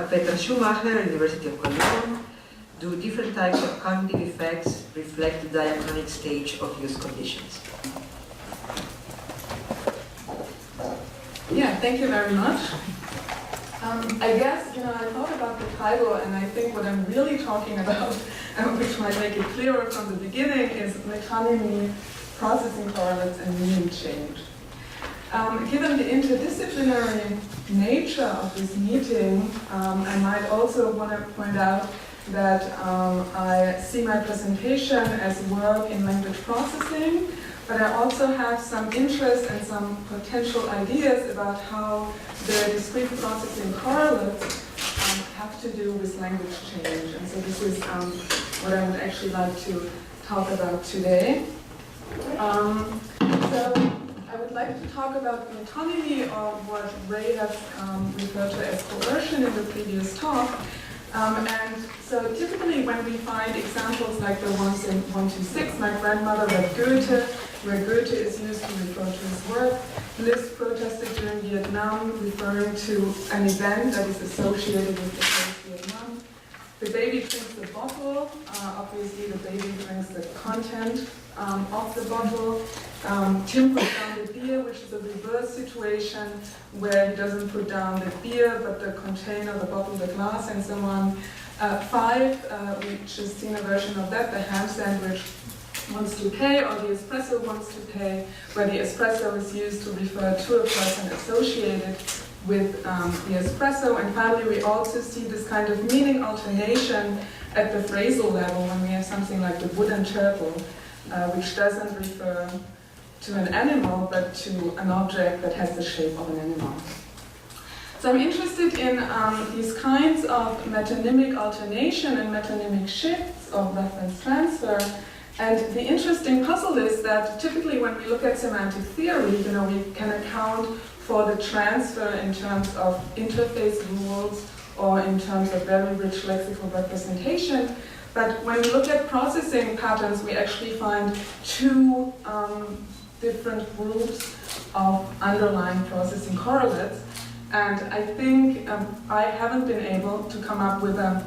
Petra Schumacher, University of Cologne. Do different types of cognitive effects reflect the diachronic stage of use conditions? Yeah, thank you very much. I guess, I thought about the title, and I think what I'm really talking about, which might make it clearer from the beginning, is metonymy, processing correlates, and meaning change. Given the interdisciplinary nature of this meeting, I might also want to point out that I see my presentation as work in language processing, but I also have some interest and some potential ideas about how the discrete processing correlates have to do with language change. And so this is what I would actually like to talk about today. So I would like to talk about metonymy, or what Ray has referred to as coercion in the previous talk. And so typically when we find examples like the ones in 126, my grandmother read Goethe, where Goethe is used to refer to his work. Liszt protested during Vietnam, referring to an event that is associated with the place Vietnam. The baby drinks the bottle. Obviously, the baby drinks the content of the bottle. Tim puts down the beer, which is a reverse situation where he doesn't put down the beer, but the container, the bottle, the glass, and so on. 5, which is seen a version of that, the ham sandwich wants to pay, or the espresso wants to pay, where the espresso is used to refer to a person associated with the espresso. And finally, we also see this kind of meaning alternation at the phrasal level when we have something like the wooden turtle, which doesn't refer to an animal, but to an object that has the shape of an animal. So I'm interested in these kinds of metonymic alternation and metonymic shifts of reference transfer. And the interesting puzzle is that typically when we look at semantic theory, we can account for the transfer in terms of interface rules or in terms of very rich lexical representation. But when we look at processing patterns, we actually find two different groups of underlying processing correlates. And I think I haven't been able to come up with a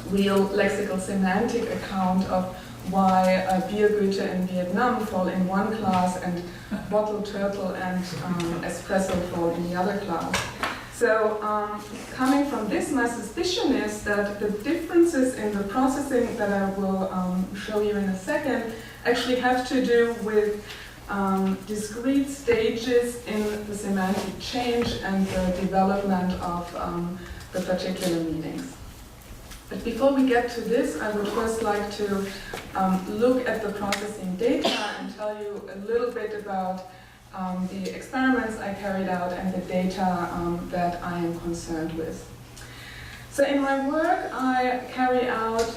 real lexical semantic account of why beer, Goethe, and Vietnam fall in one class and bottle, turtle, and espresso fall in the other class. So coming from this, my suspicion is that the differences in the processing that I will show you in a second actually have to do with discrete stages in the semantic change and the development of the particular meanings. But before we get to this, I would first like to look at the processing data and tell you a little bit about the experiments I carried out and the data that I am concerned with. So in my work, I carry out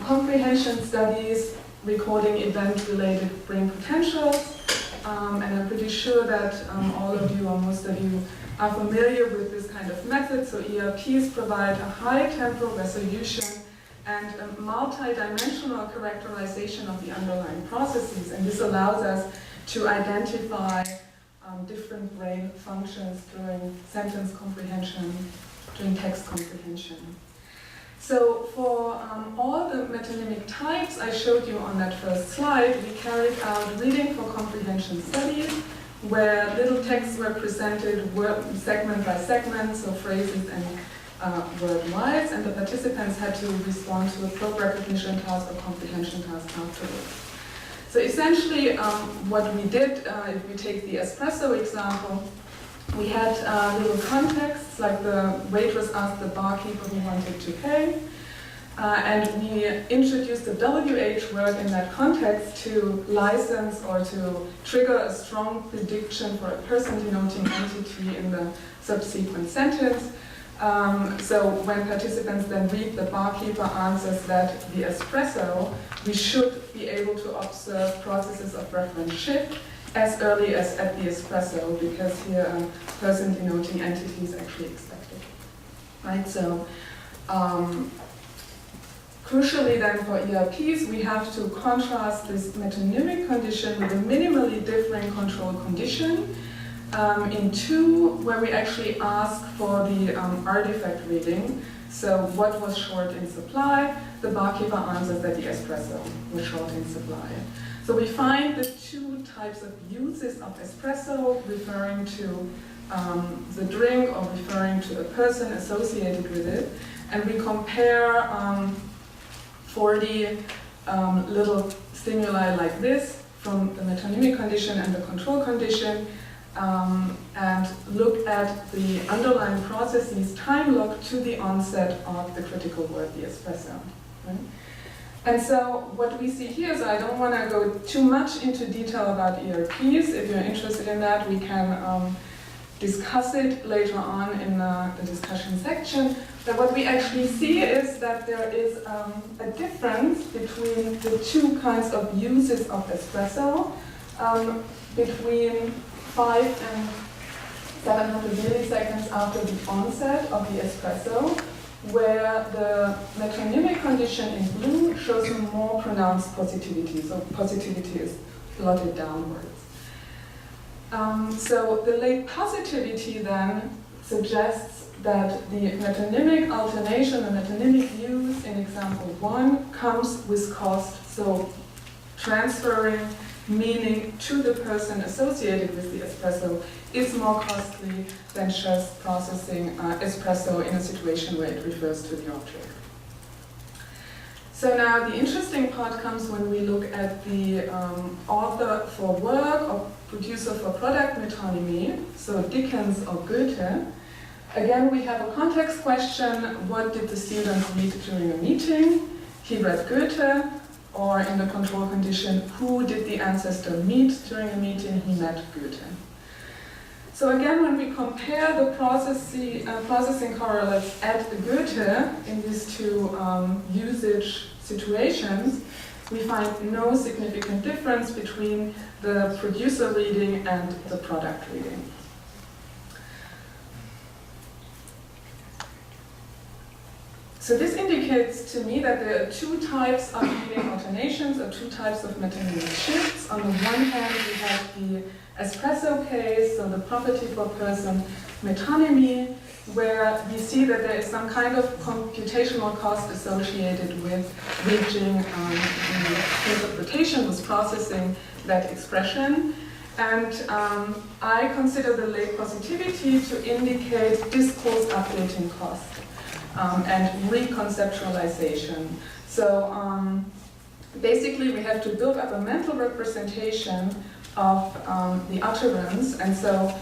comprehension studies recording event-related brain potentials. And I'm pretty sure that all of you, or most of you, are familiar with this kind of method. So ERPs provide a high temporal resolution and a multi-dimensional characterization of the underlying processes. And this allows us to identify different brain functions during sentence comprehension, during text comprehension. So for all the metonymic types I showed you on that first slide, we carried out reading for comprehension studies, where little texts were presented segment by segment, so phrases and word-wise, and the participants had to respond to a probe recognition task or comprehension task afterwards. So essentially, what we did, if we take the espresso example, we had little contexts, like the waitress asked the barkeeper who wanted to pay, and we introduced the WH word in that context to license or to trigger a strong prediction for a person denoting entity in the subsequent sentence. So when participants then read the barkeeper answers that the espresso, we should be able to observe processes of reference shift as early as at the espresso, because here a person denoting entity is actually expected. Right? So crucially then for ERPs, we have to contrast this metonymic condition with a minimally differing control condition. in 2, where we actually ask for the artifact reading. So what was short in supply? The barkeeper answers that the espresso was short in supply. So we find the 2 types of uses of espresso, referring to the drink or referring to a person associated with it. And we compare 40 little stimuli like this from the metonymic condition and the control condition, and look at the underlying processes time locked to the onset of the critical word, the espresso. Right? And so what we see here is, I don't want to go too much into detail about ERPs. If you're interested in that, we can discuss it later on in the discussion section. But what we actually see is that there is a difference between the 2 kinds of uses of espresso, between 5 and 700 milliseconds after the onset of the espresso, where the metonymic condition in blue shows a more pronounced positivity. So positivity is plotted downwards. So the late positivity then suggests that the metonymic alternation, the metonymic use in example 1 comes with cost, so transferring meaning to the person associated with the espresso is more costly than just processing espresso in a situation where it refers to the object. So now the interesting part comes when we look at the author for work or producer for product metonymy, so Dickens or Goethe. Again, we have a context question: what did the student read during a meeting? He read Goethe. Or in the control condition, who did the ancestor meet during a meeting? He met Goethe. So again, when we compare the processing correlates at Goethe in these 2 usage situations, we find no significant difference between the producer reading and the product reading. So this indicates to me that there are 2 types of meaning alternations, or 2 types of metonymic shifts. On the one hand, we have the espresso case, so the property for person metonymy, where we see that there is some kind of computational cost associated with reaching the interpretation, with processing that expression. And I consider the late positivity to indicate discourse updating cost. And reconceptualization. So basically we have to build up a mental representation of the utterance, and so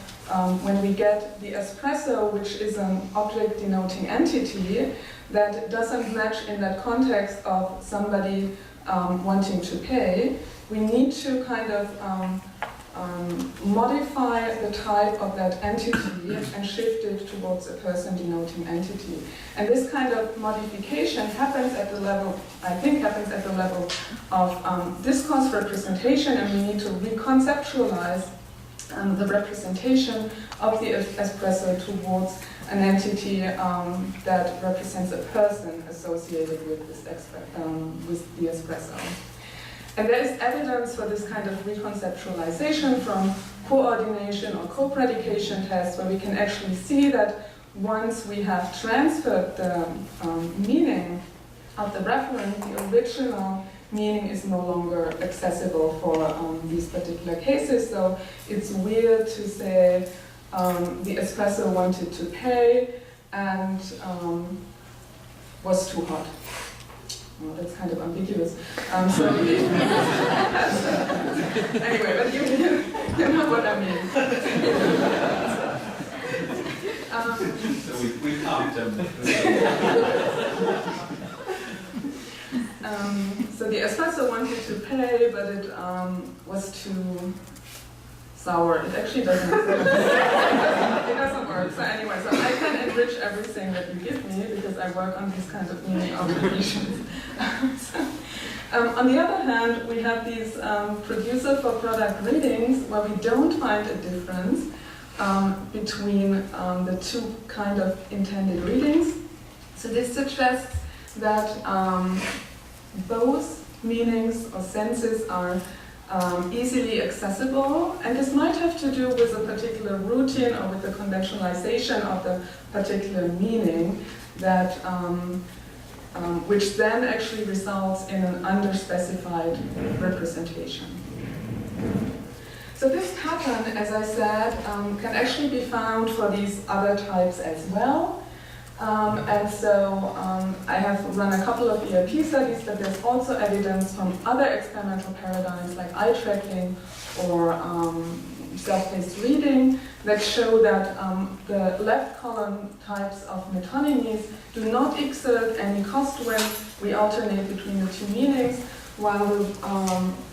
when we get the espresso, which is an object denoting entity that doesn't match in that context of somebody wanting to pay, we need to kind of modify the type of that entity and shift it towards a person denoting entity. And this kind of modification happens at the level, I think happens at the level of discourse representation, and we need to reconceptualize the representation of the espresso towards an entity that represents a person associated with this with the espresso. And there is evidence for this kind of reconceptualization from coordination or co-predication tests, where we can actually see that once we have transferred the meaning of the referent, the original meaning is no longer accessible for these particular cases. So it's weird to say the espresso wanted to pay and was too hot. Well, that's kind of ambiguous. Anyway, but you know what I mean. So we can't. So the espresso wanted to pay, but it was too sour. It actually doesn't work. It doesn't work. So anyway, so I can enrich everything that you give me because I work on these kinds of meaning observations. On the other hand, we have these producer for product readings where we don't find a difference between the 2 kind of intended readings. So this suggests that both meanings or senses are easily accessible, and this might have to do with a particular routine or with the conventionalization of the particular meaning that which then actually results in an underspecified representation. So this pattern, as I said, can actually be found for these other types as well. And so I have run a couple of ERP studies, but there's also evidence from other experimental paradigms like eye tracking or self-paced reading that show that the left column types of metonymies do not exert any cost when we alternate between the two meanings, while the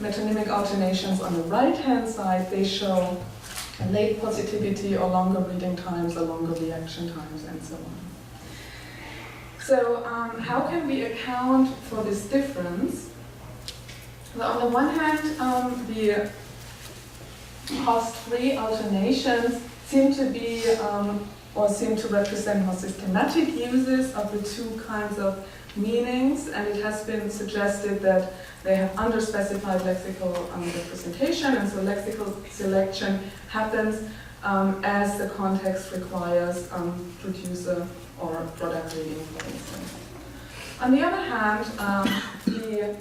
metonymic alternations on the right-hand side, they show a late positivity or longer reading times or longer reaction times and so on. So how can we account for this difference? Well, on the one hand, the cost-free alternations seem to be or seem to represent more systematic uses of the two kinds of meanings, and it has been suggested that they have underspecified lexical representation, and so lexical selection happens as the context requires producer or product reading, for instance. On the other hand, the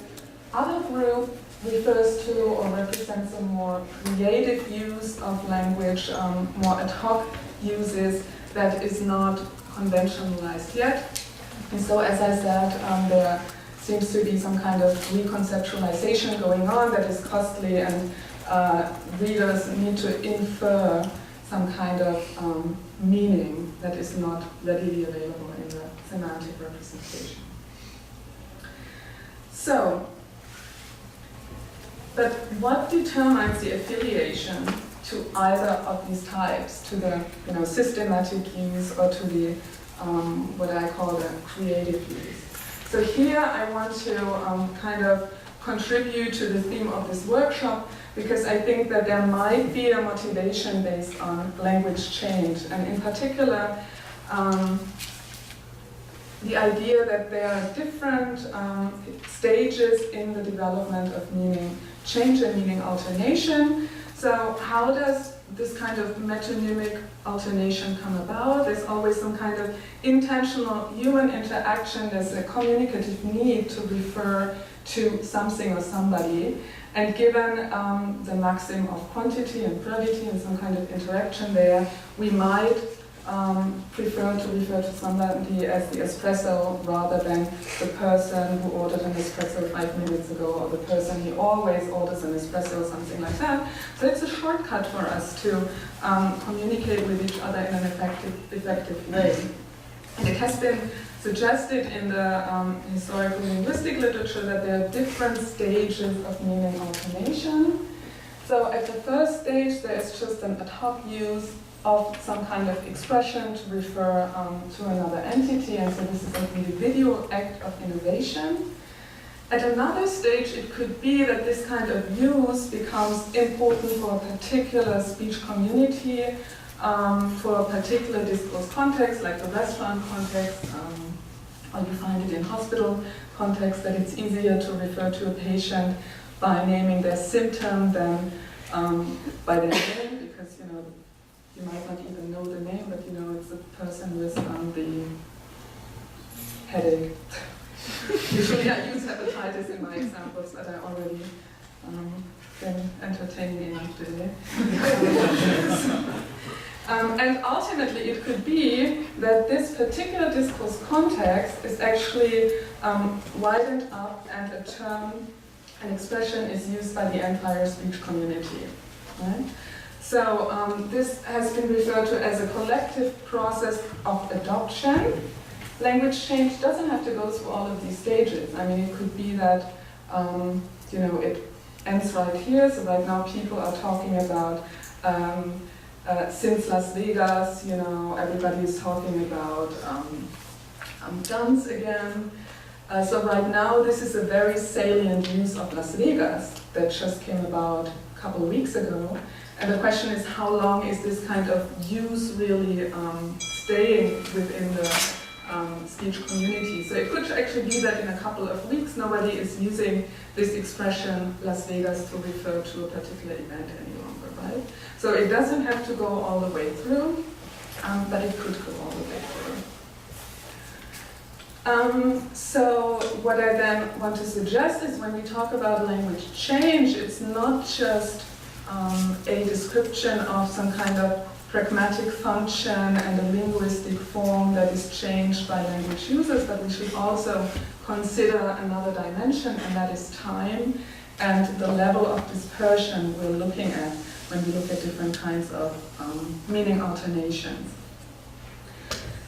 other group refers to or represents a more creative use of language, more ad hoc uses that is not conventionalized yet. And so, as I said, there seems to be some kind of reconceptualization going on that is costly, and readers need to infer some kind of meaning that is not readily available in the semantic representation. So, but what determines the affiliation to either of these types, to the systematic use or to the what I call the creative use? So here I want to kind of contribute to the theme of this workshop, because I think that there might be a motivation based on language change, and in particular the idea that there are different stages in the development of meaning change and meaning alternation. So how does this kind of metonymic alternation come about? There's always some kind of intentional human interaction. There's a communicative need to refer to something or somebody. And given the maxim of quantity and brevity and some kind of interaction there, we might prefer to refer to somebody as the espresso rather than the person who ordered an espresso 5 minutes ago, or the person who always orders an espresso or something like that. So it's a shortcut for us to communicate with each other in an effective way. And it has been suggested in the historical linguistic literature that there are different stages of meaning alternation. So at the first stage, there is just an ad hoc use of some kind of expression to refer to another entity, and so this is an individual act of innovation. At another stage, it could be that this kind of use becomes important for a particular speech community, for a particular discourse context, like the restaurant context, or you find it in hospital context, that it's easier to refer to a patient by naming their symptom than by their name, because you might not even know the name, but it's a person with the headache. Usually I use hepatitis in my examples, but I already been entertaining enough today. And ultimately it could be that this particular discourse context is actually widened up, and a term, an expression is used by the entire speech community. Right? So this has been referred to as a collective process of adoption. Language change doesn't have to go through all of these stages. I mean, it could be that it ends right here. So right now people are talking about since Las Vegas, everybody is talking about guns again. So right now this is a very salient use of Las Vegas that just came about a couple of weeks ago. And the question is, how long is this kind of use really staying within the speech community. So it could actually be that in a couple of weeks nobody is using this expression Las Vegas to refer to a particular event any longer, right? So it doesn't have to go all the way through, but it could go all the way through. So what I then want to suggest is when we talk about language change, it's not just a description of some kind of pragmatic function and a linguistic form that is changed by language users, but we should also consider another dimension, and that is time and the level of dispersion we're looking at when we look at different kinds of meaning alternations.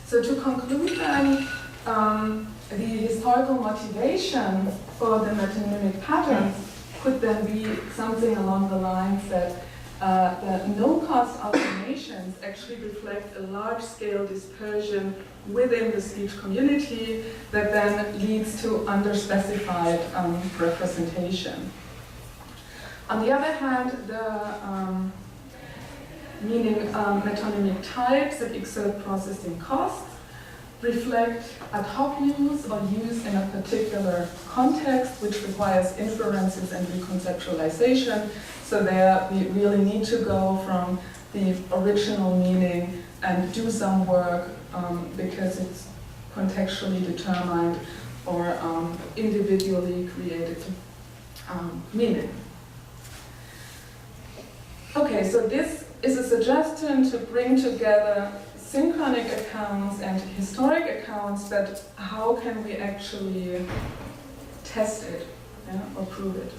So to conclude then, the historical motivation for the metonymic patterns could then be something along the lines that the no-cost alternations actually reflect a large-scale dispersion within the speech community that then leads to underspecified representation. On the other hand, the meaning metonymic types that exert processing costs reflect ad hoc use or use in a particular context which requires inferences and reconceptualization. So there we really need to go from the original meaning and do some work because it's contextually determined or individually created meaning. Okay, so this is a suggestion to bring together synchronic accounts and historic accounts, but how can we actually test it, yeah, or prove it?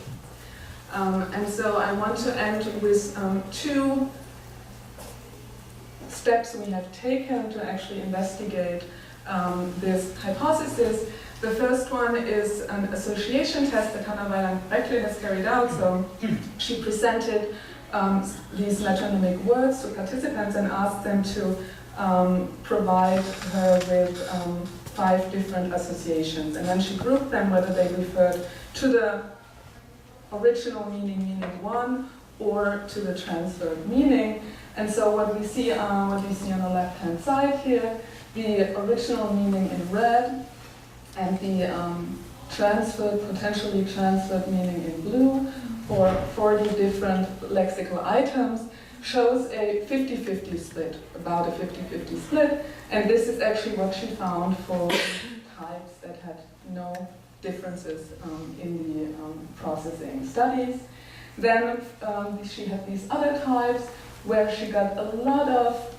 And so I want to end with two steps we have taken to actually investigate this hypothesis. The first one is an association test that Hannah Weiland-Breckley has carried out. So she presented these metonymic words to participants and asked them to provide her with 5 different associations. And then she grouped them whether they referred to the original meaning, meaning 1, or to the transferred meaning. And so what we see on the left-hand side here, the original meaning in red, and the potentially transferred meaning in blue, for 40 different lexical items, shows a 50-50 split, about a 50-50 split. And this is actually what she found for types that had no differences in the processing studies. Then she had these other types where she got a lot of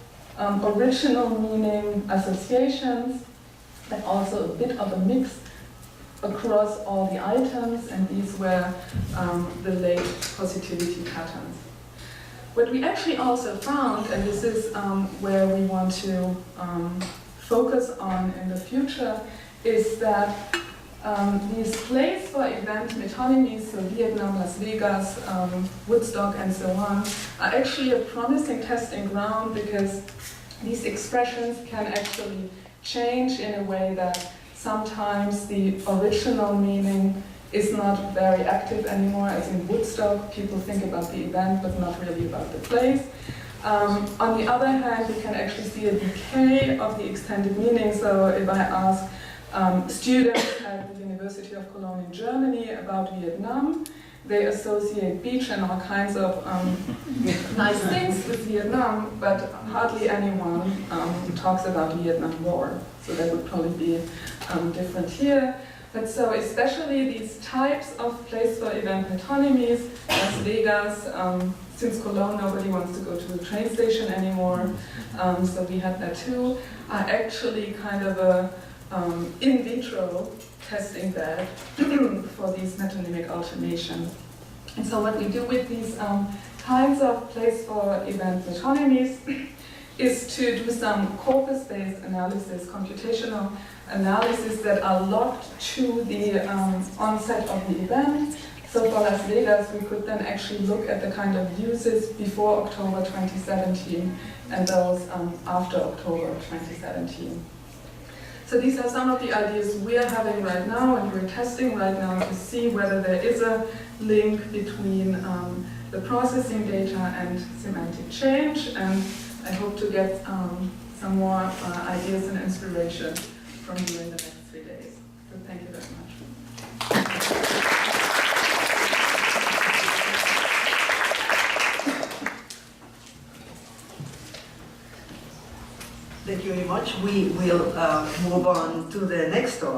original meaning associations and also a bit of a mix across all the items, and these were the late positivity patterns. What we actually also found, and this is where we want to focus on in the future, is that these place for event metonymies, so Vietnam, Las Vegas, Woodstock, and so on, are actually a promising testing ground because these expressions can actually change in a way that sometimes the original meaning is not very active anymore, as in Woodstock. People think about the event, but not really about the place. On the other hand, we can actually see a decay of the extended meaning. So if I ask students at the University of Cologne in Germany about Vietnam, they associate beach and all kinds of nice things with Vietnam, but hardly anyone talks about the Vietnam War. So that would probably be different here. But so especially these types of place for event metonymies, Las Vegas, since Cologne nobody wants to go to the train station anymore, so we had that too, are actually kind of a in vitro testing bed for these metonymic alternations. And so what we do with these kinds of place for event metonymies is to do some corpus-based analysis, computational analysis that are locked to the onset of the event. So for Las Vegas, we could then actually look at the kind of uses before October 2017 and those after October 2017. So these are some of the ideas we're having right now and we're testing right now to see whether there is a link between the processing data and semantic change, and I hope to get some more ideas and inspiration from you in the next 3 days. So thank you very much. Thank you very much. We will move on to the next talk.